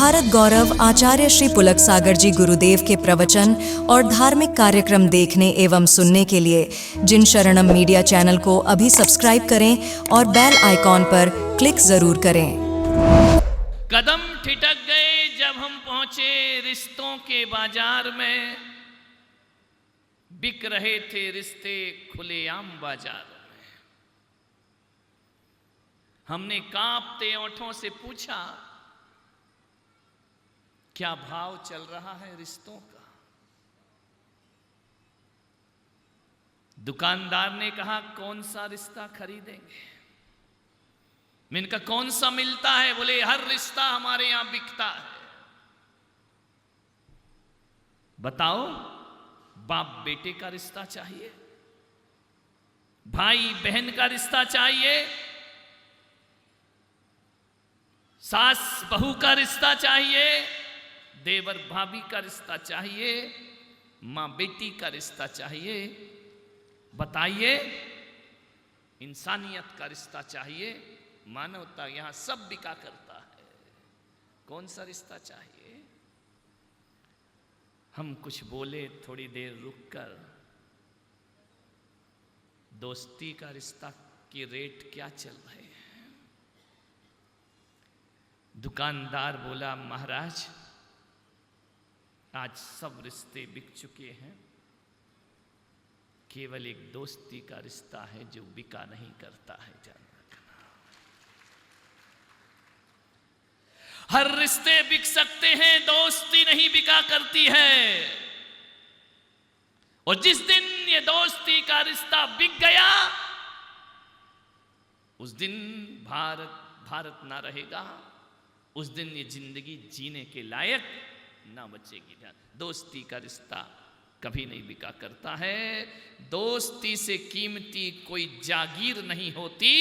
भारत गौरव आचार्य श्री पुलक सागर जी गुरुदेव के प्रवचन और धार्मिक कार्यक्रम देखने एवं सुनने के लिए जिन शरणम मीडिया चैनल को अभी सब्सक्राइब करें और बेल आइकॉन पर क्लिक जरूर करें। कदम ठिठक गए जब हम पहुंचे रिश्तों के बाजार में, बिक रहे थे रिश्ते खुलेआम बाजार में। हमने कांपते ओंठों से पूछा, क्या भाव चल रहा है रिश्तों का? दुकानदार ने कहा, कौन सा रिश्ता खरीदेंगे? मैंने कहा, कौन सा मिलता है? बोले, हर रिश्ता हमारे यहां बिकता है। बताओ, बाप बेटे का रिश्ता चाहिए, भाई बहन का रिश्ता चाहिए, सास बहू का रिश्ता चाहिए, देवर भाभी का रिश्ता चाहिए, मां बेटी का रिश्ता चाहिए। बताइए, इंसानियत का रिश्ता चाहिए, मानवता, यहां सब बिका करता है। कौन सा रिश्ता चाहिए? हम कुछ बोले, थोड़ी देर रुककर, दोस्ती का रिश्ता की रेट क्या चल रहे हैं? दुकानदार बोला, महाराज आज सब रिश्ते बिक चुके हैं, केवल एक दोस्ती का रिश्ता है जो बिका नहीं करता है। जान रखना, हर रिश्ते बिक सकते हैं, दोस्ती नहीं बिका करती है। और जिस दिन ये दोस्ती का रिश्ता बिक गया, उस दिन भारत ना रहेगा, उस दिन ये जिंदगी जीने के लायक ना बचेगी। दोस्ती का रिश्ता कभी नहीं बिका करता है। दोस्ती से कीमती कोई जागीर नहीं होती,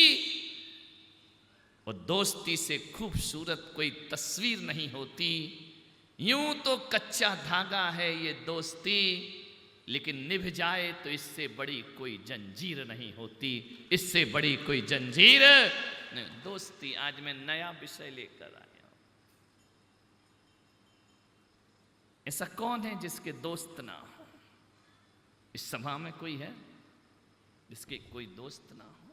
और दोस्ती से खूबसूरत कोई तस्वीर नहीं होती। यूं तो कच्चा धागा है ये दोस्ती, लेकिन निभ जाए तो इससे बड़ी कोई जंजीर नहीं होती, इससे बड़ी कोई जंजीर नहीं। दोस्ती, आज मैं नया विषय लेकर आया हूं। ऐसा कौन है जिसके दोस्त ना हो? इस सभा में कोई है जिसके कोई दोस्त ना हो?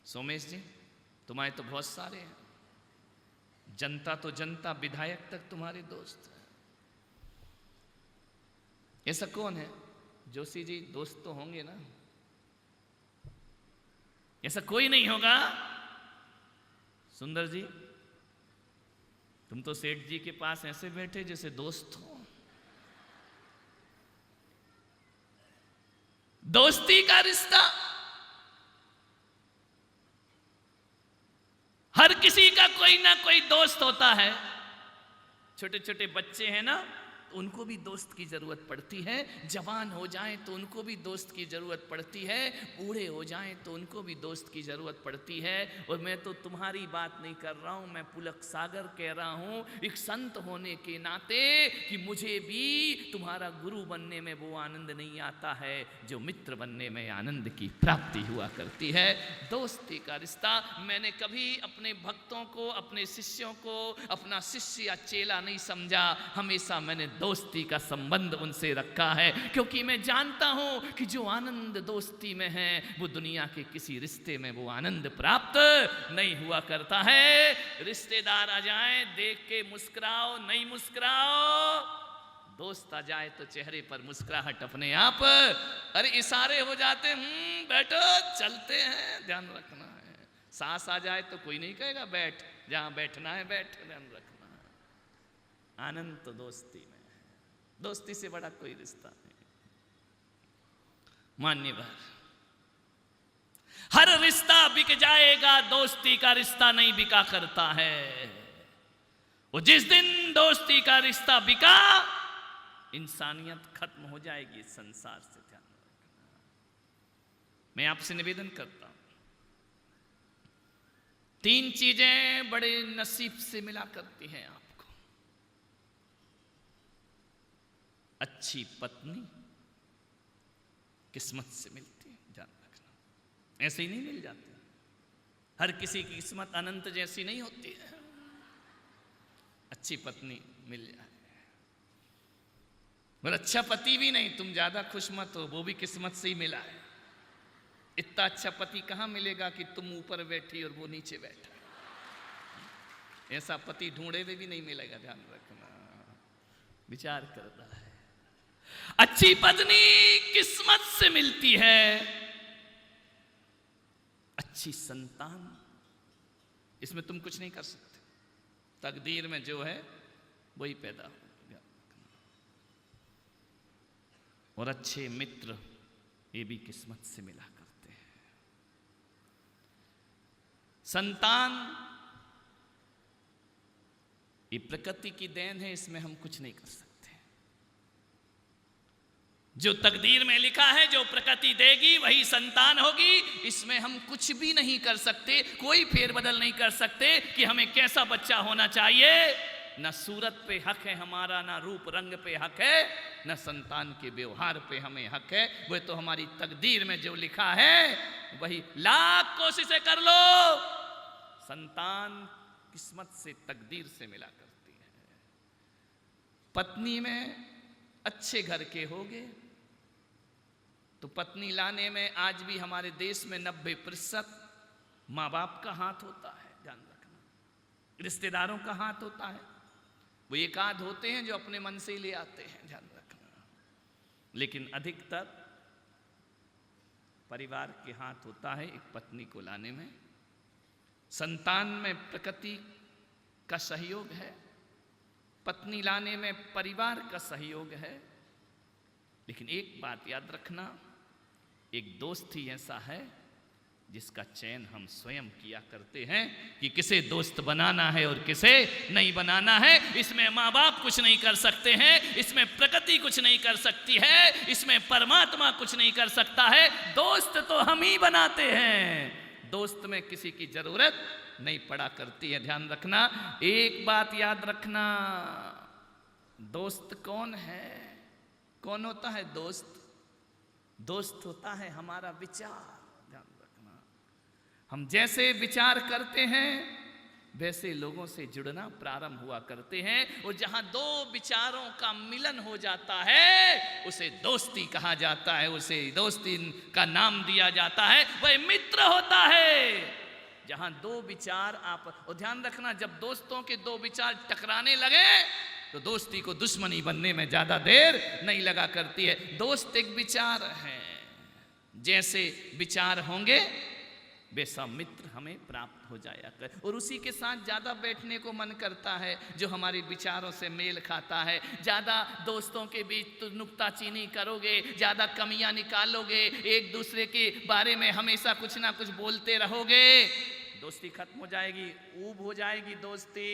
सोमेश जी, तुम्हारे तो बहुत सारे हैं। जनता तो जनता, विधायक तक तुम्हारे दोस्त हैं। ऐसा कौन है? जोशी जी, दोस्त तो होंगे ना? ऐसा कोई नहीं होगा। सुंदर जी, तुम तो सेठ जी के पास ऐसे बैठे जैसे दोस्त हो। दोस्ती का रिश्ता हर किसी का कोई ना कोई दोस्त होता है। छोटे छोटे बच्चे हैं ना, उनको भी दोस्त की जरूरत पड़ती है। जवान हो जाएं तो उनको भी दोस्त की जरूरत पड़ती है। बूढ़े हो जाएं तो उनको भी दोस्त की जरूरत पड़ती है। और मैं तो तुम्हारी बात नहीं कर रहा हूं, मैं पुलक सागर कह रहा हूं, एक संत होने के नाते, कि मुझे भी तुम्हारा गुरु बनने में वो आनंद नहीं आता है जो मित्र बनने में आनंद की प्राप्ति हुआ करती है। दोस्ती का रिश्ता, मैंने कभी अपने भक्तों को, अपने शिष्यों को अपना शिष्य या चेला नहीं समझा। हमेशा मैंने दोस्ती का संबंध उनसे रखा है, क्योंकि मैं जानता हूं कि जो आनंद दोस्ती में है, वो दुनिया के किसी रिश्ते में वो आनंद प्राप्त नहीं हुआ करता है। रिश्तेदार आ जाए, देख के मुस्कुराओ, नहीं मुस्कुराओ। दोस्त आ जाए तो चेहरे पर मुस्कुराहट अपने आप, अरे इशारे हो जाते, बैठो, चलते हैं, ध्यान रखना है। सास आ जाए तो कोई नहीं कहेगा बैठ, जहां बैठना है बैठ, ध्यान रखना है। आनंद तो दोस्ती में, दोस्ती से बड़ा कोई रिश्ता नहीं। मान्यवर, हर रिश्ता बिक जाएगा, दोस्ती का रिश्ता नहीं बिका करता है। वो जिस दिन दोस्ती का रिश्ता बिका, इंसानियत खत्म हो जाएगी इस संसार से। ध्यान रखना, मैं आपसे निवेदन करता हूं, 3 चीजें बड़े नसीब से मिला करती हैं आपको। अच्छी पत्नी किस्मत से मिलती है, ध्यान रखना, ऐसे ही नहीं मिल जाती। हर किसी की किस्मत अनंत जैसी नहीं होती है। अच्छी पत्नी मिल जाए। और अच्छा पति भी नहीं, तुम ज्यादा खुश मत हो, वो भी किस्मत से ही मिला है। इतना अच्छा पति कहां मिलेगा कि तुम ऊपर बैठी और वो नीचे बैठा। ऐसा पति ढूंढे हुए भी नहीं मिलेगा, ध्यान रखना। विचार करना है। अच्छी पत्नी किस्मत से मिलती है, अच्छी संतान इसमें तुम कुछ नहीं कर सकते, तकदीर में जो है वही पैदा होगा। और अच्छे मित्र ये भी किस्मत से मिला करते हैं। संतान ये प्रकृति की देन है, इसमें हम कुछ नहीं कर सकते। जो तकदीर में लिखा है, जो प्रकृति देगी वही संतान होगी, इसमें हम कुछ भी नहीं कर सकते, कोई फेरबदल नहीं कर सकते कि हमें कैसा बच्चा होना चाहिए। न सूरत पे हक है हमारा, न रूप रंग पे हक है, न संतान के व्यवहार पे हमें हक है। वह तो हमारी तकदीर में जो लिखा है वही, लाख कोशिशें कर लो, संतान किस्मत से, तकदीर से मिला करती है। पत्नी में अच्छे घर के होगे तो पत्नी लाने में आज भी हमारे देश में 90% माँ बाप का हाथ होता है, ध्यान रखना। रिश्तेदारों का हाथ होता है, वो एक आध होते हैं जो अपने मन से ही ले आते हैं, ध्यान रखना। लेकिन अधिकतर परिवार के हाथ होता है एक पत्नी को लाने में। संतान में प्रकृति का सहयोग है, पत्नी लाने में परिवार का सहयोग है। लेकिन एक बात याद रखना, एक दोस्त ही ऐसा है जिसका चयन हम स्वयं किया करते हैं कि किसे दोस्त बनाना है और किसे नहीं बनाना है। इसमें माँ बाप कुछ नहीं कर सकते हैं, इसमें प्रकृति कुछ नहीं कर सकती है, इसमें परमात्मा कुछ नहीं कर सकता है। दोस्त तो हम ही बनाते हैं, दोस्त में किसी की जरूरत नहीं पड़ा करती है, ध्यान रखना। एक बात याद रखना, दोस्त कौन है? कौन होता है दोस्त? दोस्त होता है हमारा विचार, ध्यान रखना। हम जैसे विचार करते हैं वैसे लोगों से जुड़ना प्रारंभ हुआ करते हैं, और जहां दो विचारों का मिलन हो जाता है उसे दोस्ती कहा जाता है, उसे दोस्ती का नाम दिया जाता है, वह मित्र होता है। जहां दो विचार आप, और ध्यान रखना, जब दोस्तों के दो विचार टकराने लगे तो दोस्ती को दुश्मनी बनने में ज्यादा देर नहीं लगा करती है। दोस्त एक विचार है, जैसे विचार होंगे वैसा मित्र हमें प्राप्त हो जाया कर, और उसी के साथ ज्यादा बैठने को मन करता है जो हमारे विचारों से मेल खाता है। ज्यादा दोस्तों के बीच तो नुक्ताचीनी करोगे, ज्यादा कमियां निकालोगे, एक दूसरे के बारे में हमेशा कुछ ना कुछ बोलते रहोगे, दोस्ती खत्म हो जाएगी, ऊब हो जाएगी दोस्ती।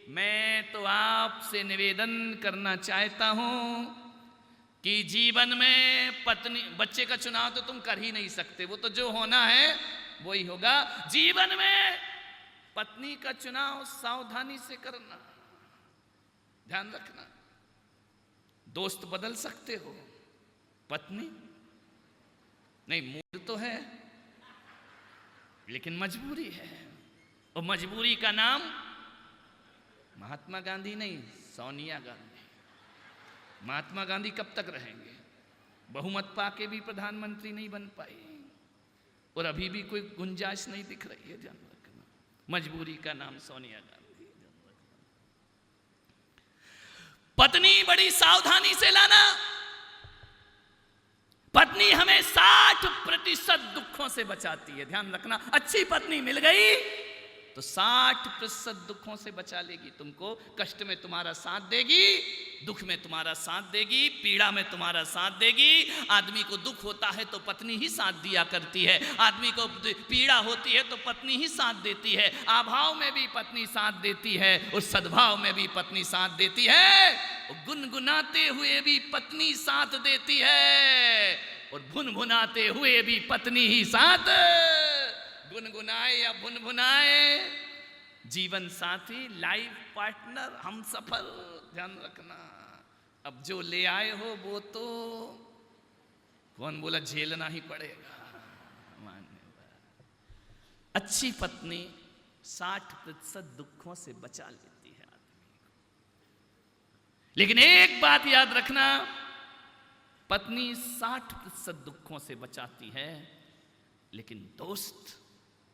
मैं तो आपसे निवेदन करना चाहता हूं कि जीवन में पत्नी बच्चे का चुनाव तो तुम कर ही नहीं सकते, वो तो जो होना है वही होगा। जीवन में पत्नी का चुनाव सावधानी से करना, ध्यान रखना। दोस्त बदल सकते हो, पत्नी नहीं। मूड तो है लेकिन मजबूरी है, और मजबूरी का नाम महात्मा गांधी नहीं, सोनिया गांधी। महात्मा गांधी कब तक रहेंगे? बहुमत पाके भी प्रधानमंत्री नहीं बन पाए, और अभी भी कोई गुंजाइश नहीं दिख रही है, ध्यान रखना। मजबूरी का नाम सोनिया गांधी। पत्नी बड़ी सावधानी से लाना। पत्नी हमें 60% दुखों से बचाती है, ध्यान रखना। अच्छी पत्नी मिल गई तो 60% दुखों से बचा लेगी तुमको। कष्ट में तुम्हारा साथ देगी, दुख में तुम्हारा साथ देगी, पीड़ा में तुम्हारा साथ देगी। आदमी को दुख होता है तो पत्नी ही साथ दिया करती है, आदमी को पीड़ा होती है तो पत्नी ही साथ देती है। अभाव में भी पत्नी साथ देती है, और सद्भाव में भी पत्नी साथ देती है। गुनगुनाते हुए भी पत्नी साथ देती है, और भुनभुनाते हुए भी पत्नी ही साथ। गुनगुनाए या भुनभुनाए, जीवन साथी, लाइफ पार्टनर, हम सफल, ध्यान रखना। अब जो ले आए हो वो तो कौन बोला झेलना ही पड़ेगा। अच्छी पत्नी 60% दुखों से बचा लेती है आदमी को। लेकिन एक बात याद रखना, पत्नी 60% दुखों से बचाती है, लेकिन दोस्त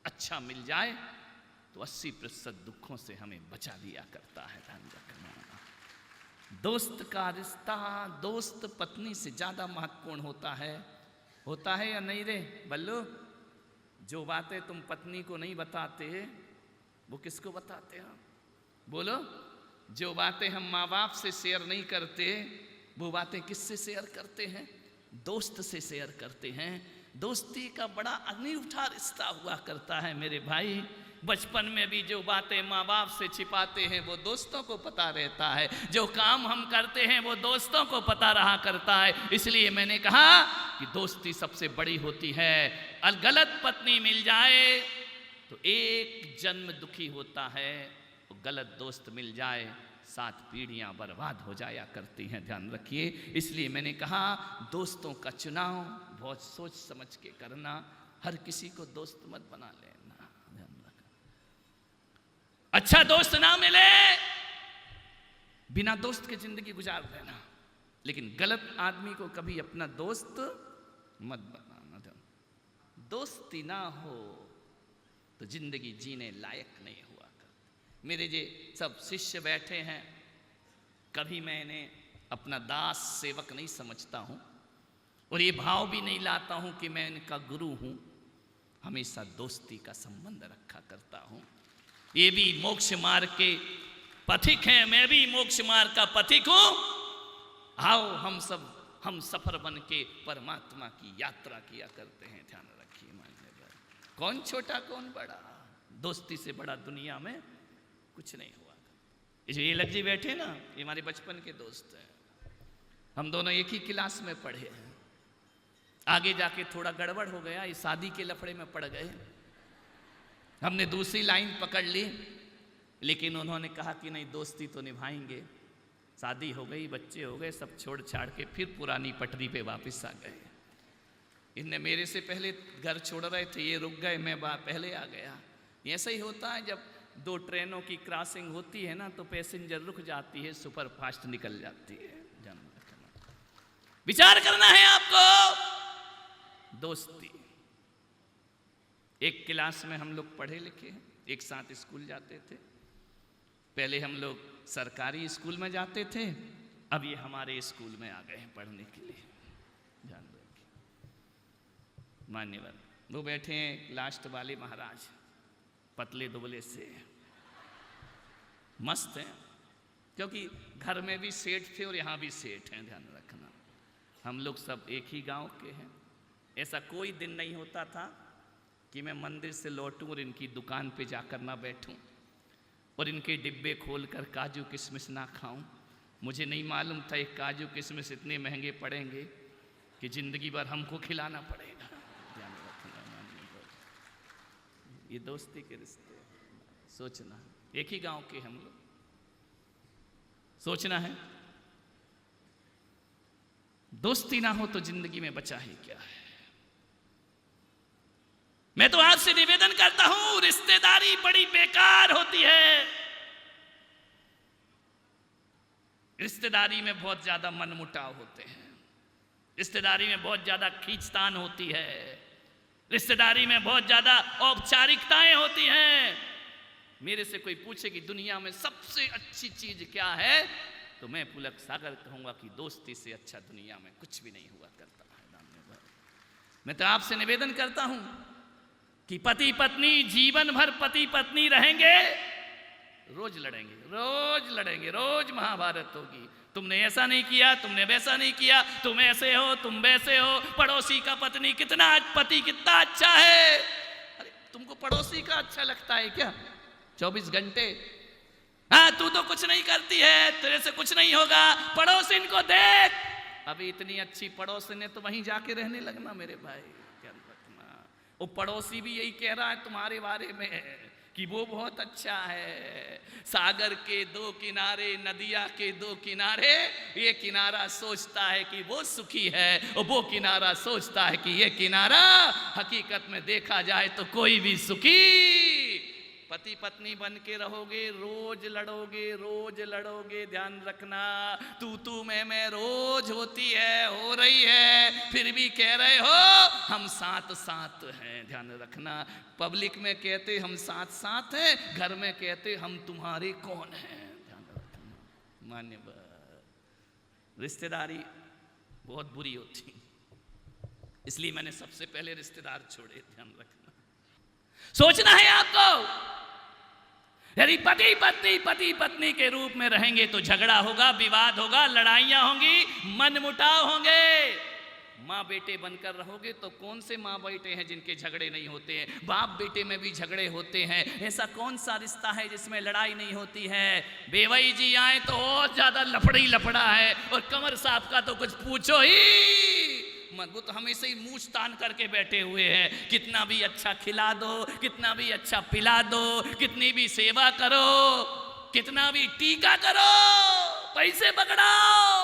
अच्छा मिल जाए तो 80% दुखों से हमें बचा दिया करता है। ध्यान रखना, दोस्त का रिश्ता दोस्त पत्नी से ज्यादा महत्वपूर्ण होता है या नहीं रे बल्लू? जो बातें तुम पत्नी को नहीं बताते वो किसको बताते हो? बोलो। जो बातें हम माँ बाप से शेयर नहीं करते वो बातें किससे शेयर करते हैं? दोस्त से शेयर करते हैं। दोस्ती का बड़ा अनूठा रिश्ता हुआ करता है मेरे भाई। बचपन में भी जो बातें माँ बाप से छिपाते हैं वो दोस्तों को पता रहता है, जो काम हम करते हैं वो दोस्तों को पता रहा करता है। इसलिए मैंने कहा कि दोस्ती सबसे बड़ी होती है। और गलत पत्नी मिल जाए तो एक जन्म दुखी होता है, तो गलत दोस्त मिल जाए 7 पीढ़ियां बर्बाद हो जाया करती हैं। ध्यान रखिए। इसलिए मैंने कहा दोस्तों का चुनाव बहुत सोच समझ के करना। हर किसी को दोस्त मत बना लेना। ध्यान रखना, अच्छा दोस्त ना मिले बिना दोस्त के जिंदगी गुजार देना, लेकिन गलत आदमी को कभी अपना दोस्त मत बनाना। दोस्ती ना हो तो जिंदगी जीने लायक नहीं हुआ करती। मेरे जे सब शिष्य बैठे हैं, कभी मैंने अपना दास सेवक नहीं समझता हूं और ये भाव भी नहीं लाता हूं कि मैं इनका गुरु हूं। हमेशा दोस्ती का संबंध रखा करता हूं। ये भी मोक्ष मार्ग के पथिक हैं, मैं भी मोक्ष मार्ग का पथिक हूं। आओ हम सफर बन के परमात्मा की यात्रा किया करते हैं। ध्यान रखिए मान्यवर, कौन छोटा कौन बड़ा, दोस्ती से बड़ा दुनिया में कुछ नहीं हुआ। ये लग जी बैठे ना, ये हमारे बचपन के दोस्त हैं। हम दोनों एक ही क्लास में पढ़े हैं। आगे जाके थोड़ा गड़बड़ हो गया, ये शादी के लफड़े में पड़ गए। हमने दूसरी लाइन पकड़ ली, लेकिन उन्होंने कहा कि नहीं दोस्ती तो निभाएंगे। शादी हो गई, बच्चे हो गए, सब छोड़ छाड़ के फिर पुरानी पटरी पे वापस आ गए। इनने मेरे से पहले घर छोड़ रहे थे, ये रुक गए, मैं पहले आ गया। ऐसा ही होता है जब 2 ट्रेनों की क्रॉसिंग होती है ना, तो पैसेंजर रुक जाती है, सुपर फास्ट निकल जाती है। विचार करना है आपको। दोस्ती, एक क्लास में हम लोग पढ़े लिखे हैं, एक साथ स्कूल जाते थे। पहले हम लोग सरकारी स्कूल में जाते थे, अब ये हमारे स्कूल में आ गए हैं पढ़ने के लिए। ध्यान रखिए मान्यवर, वो बैठे हैं लास्ट वाले महाराज, पतले दुबले से मस्त हैं, क्योंकि घर में भी सेठ थे और यहाँ भी सेठ हैं। ध्यान रखना, हम लोग सब एक ही गांव के हैं। ऐसा कोई दिन नहीं होता था कि मैं मंदिर से लौटूं और इनकी दुकान पे जाकर ना बैठूं और इनके डिब्बे खोलकर काजू किशमिश ना खाऊं। मुझे नहीं मालूम था ये काजू किशमिश इतने महंगे पड़ेंगे कि जिंदगी भर हमको खिलाना पड़ेगा। ध्यान रखना, ये दोस्ती के रिश्ते सोचना। एक ही गांव के हम लोग, सोचना है। दोस्ती ना हो तो जिंदगी में बचा ही क्या है। मैं तो आपसे निवेदन करता हूं, रिश्तेदारी बड़ी बेकार होती है। रिश्तेदारी में बहुत ज्यादा मनमुटाव होते हैं, रिश्तेदारी में बहुत ज्यादा खींचतान होती है, रिश्तेदारी में बहुत ज्यादा औपचारिकताएं होती हैं। मेरे से कोई पूछे कि दुनिया में सबसे अच्छी चीज क्या है, तो मैं पुलक सागर कहूंगा कि दोस्ती से अच्छा दुनिया में कुछ भी नहीं हुआ करता है। मैं तो आपसे निवेदन करता हूं कि पति पत्नी जीवन भर पति पत्नी रहेंगे, रोज लड़ेंगे, रोज लड़ेंगे, रोज महाभारत होगी। तुमने ऐसा नहीं किया, तुमने वैसा नहीं किया, तुम ऐसे हो, तुम वैसे हो, पड़ोसी का पति कितना अच्छा है। अरे तुमको पड़ोसी का अच्छा लगता है क्या 24 घंटे? हाँ, तू तो कुछ नहीं करती है, तेरे से कुछ नहीं होगा, पड़ोसिन को देख। अभी इतनी अच्छी पड़ोसिन है तो वहीं जाके रहने लगना मेरे भाई। क्या रखना, वो पड़ोसी भी यही कह रहा है तुम्हारे बारे में कि वो बहुत अच्छा है। सागर के 2 किनारे, नदिया के 2 किनारे, ये किनारा सोचता है कि वो सुखी है और वो किनारा सोचता है कि ये किनारा। हकीकत में देखा जाए तो कोई भी सुखी पति पत्नी बन के रहोगे, रोज लड़ोगे, ध्यान रखना। तू मैं रोज होती है, हो रही है, फिर भी कह रहे हो हम साथ साथ हैं। ध्यान रखना, पब्लिक में कहते हम साथ साथ हैं, घर में कहते हम तुम्हारे कौन हैं। ध्यान रखना मान्यवर, रिश्तेदारी बहुत बुरी होती, इसलिए मैंने सबसे पहले रिश्तेदार छोड़े। ध्यान रखना, सोचना है आपको, यदि पति पत्नी के रूप में रहेंगे तो झगड़ा होगा, विवाद होगा, लड़ाइयां होंगी, मनमुटाव होंगे। माँ बेटे बनकर रहोगे तो कौन से माँ बेटे हैं जिनके झगड़े नहीं होते हैं? बाप बेटे में भी झगड़े होते हैं। ऐसा कौन सा रिश्ता है जिसमें लड़ाई नहीं होती है? बेवई जी आए तो और ज्यादा लफड़ा है, और कमर साहब का तो कुछ पूछो ही मत, वो तो हमेशा ही मूछ तान करके बैठे हुए हैं। कितना भी अच्छा खिला दो, कितना भी अच्छा पिला दो, कितनी भी सेवा करो, कितना भी टीका करो, पैसे पकड़ाओ,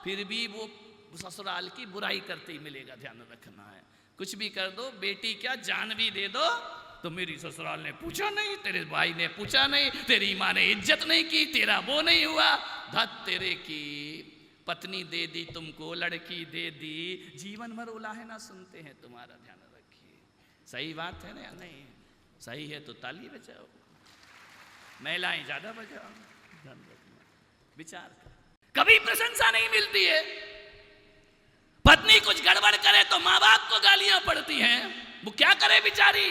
फिर भी वो ससुराल की बुराई करते ही मिलेगा। ध्यान रखना है, कुछ भी कर दो, बेटी क्या जान भी दे दो तो मेरी ससुराल ने पूछा नहीं, तेरे भाई ने पूछा नहीं, तेरी माँ ने इज्जत नहीं की, तेरा वो नहीं हुआ, धत तेरे की पत्नी दे दी तुमको, लड़की दे दी, जीवन भर उलाहना सुनते हैं तुम्हारा। ध्यान रखिए, सही बात है ना या नहीं? सही है तो ताली बजाओ, महिलाएं ज्यादा बजाओ। ध्यान रखना, विचार कर, कभी प्रशंसा नहीं मिलती है। पत्नी कुछ गड़बड़ करे तो माँ बाप को गालियां पड़ती हैं, वो क्या करे बेचारी।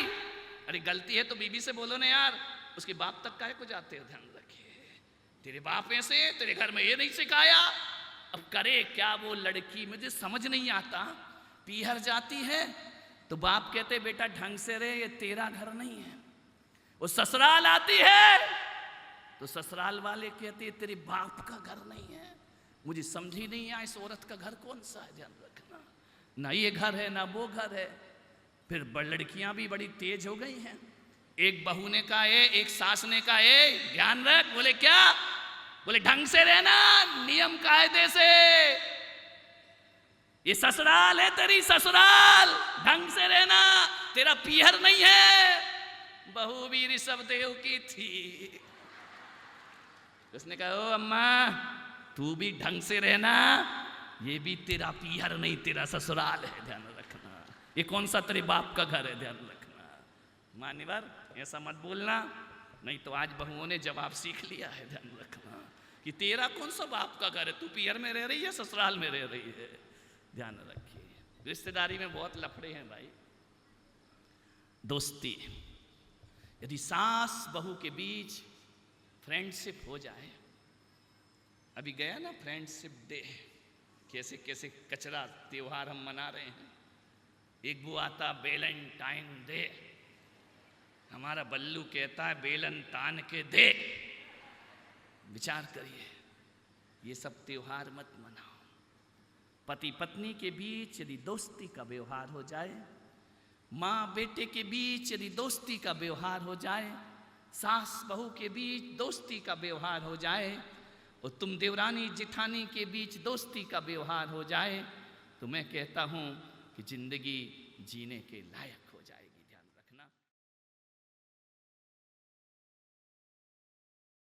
अरे गलती है तो बीबी से बोलो ना यार, उसके बाप तक काहे को जाते हो? ध्यान रखिए, तेरे बाप ऐसे, तेरे घर में ये नहीं सिखाया, अब करे क्या वो लड़की? मुझे समझ नहीं आता, पीहर जाती है तो बाप कहते बेटा ढंग से रहे, ये तेरा घर नहीं है। वो ससुराल आती है तो ससुराल वाले कहते तेरे बाप का घर नहीं है। मुझे समझ ही नहीं आया इस औरत का घर कौन सा है। ध्यान रखना, ना ये घर है ना वो घर है। फिर लड़कियां भी बड़ी तेज हो गई हैं, एक बहू ने कहा एक सास ने कहा ध्यान रख, बोले क्या? बोले ढंग से रहना, नियम कायदे से, ये ससुराल है तेरी, ससुराल ढंग से रहना, तेरा पीहर नहीं है। बहू भी ऋषभदेव की थी, उसने कहा ओ अम्मा तू भी ढंग से रहना, ये भी तेरा पीहर नहीं, तेरा ससुराल है। ध्यान रखना, ये कौन सा तेरे बाप का घर है? ध्यान रखना मान्यवर, ऐसा मत बोलना, नहीं तो आज बहुओं ने जवाब सीख लिया है। ध्यान रखना कि तेरा कौन सा बाप का घर है, तू पीहर में रह रही है, ससुराल में रह रही है। ध्यान रखिए, रिश्तेदारी में बहुत लफड़े हैं भाई। दोस्ती, यदि सास बहू के बीच फ्रेंडशिप हो जाए, अभी गया ना फ्रेंडशिप डे, कैसे कैसे कचरा त्योहार हम मना रहे हैं। एक वो आता वेलेंटाइन डे, हमारा बल्लू कहता है बेलन तान के दे। विचार करिए, ये सब त्योहार मत मनाओ। पति पत्नी के बीच यदि दोस्ती का व्यवहार हो जाए, माँ बेटे के बीच यदि दोस्ती का व्यवहार हो जाए, सास बहू के बीच दोस्ती का व्यवहार हो जाए, और तुम देवरानी जिठानी के बीच दोस्ती का व्यवहार हो जाए, तो मैं कहता हूँ कि जिंदगी जीने के लायक